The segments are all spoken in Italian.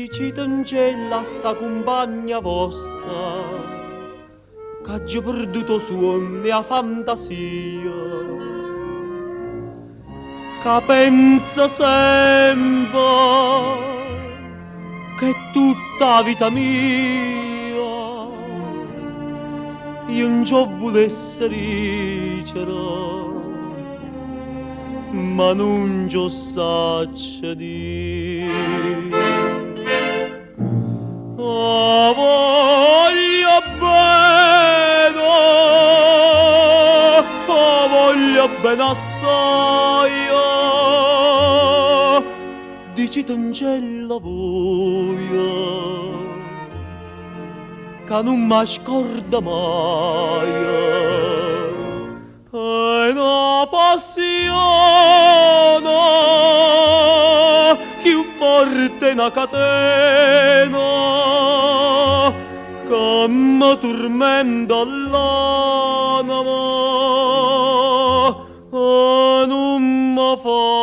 Dicite in cielo a sta compagna vostra che ha già perduto sogno a fantasia, che pensa sempre che tutta la vita mia io non ci volesse ricere, ma non ci saccio dire. Oh, voglio bene assai, dicite in cielo voi, che non mi scorda mai, è una passione più forte una catena che mi tormenta l'anima e non mi fa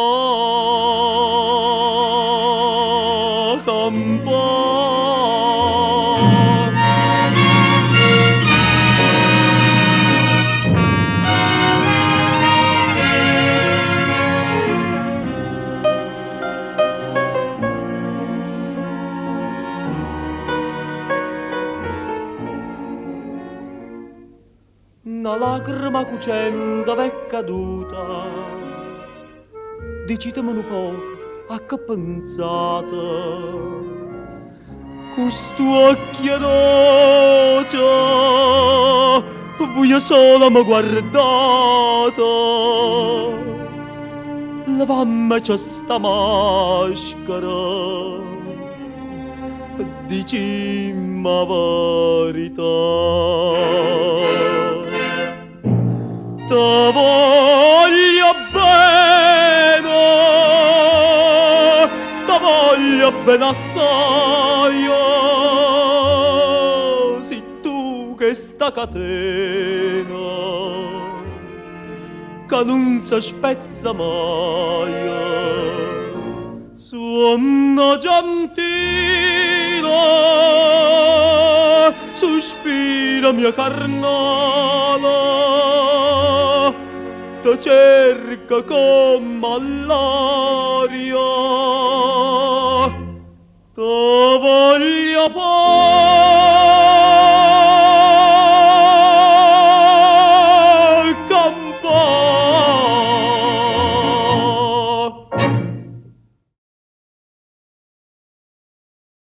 campare. Una lacrima cucenda v'è caduta, dicitemi un poco a che pensate, questo occhio dolce voi solo mi guardate, levammi sta maschera, dicimmi la verità. Te voglio bene assai, sei tu che sta catena che non si spezza mai, suona gentile, sospira mia carnale, te cerca come all'aria, te voglio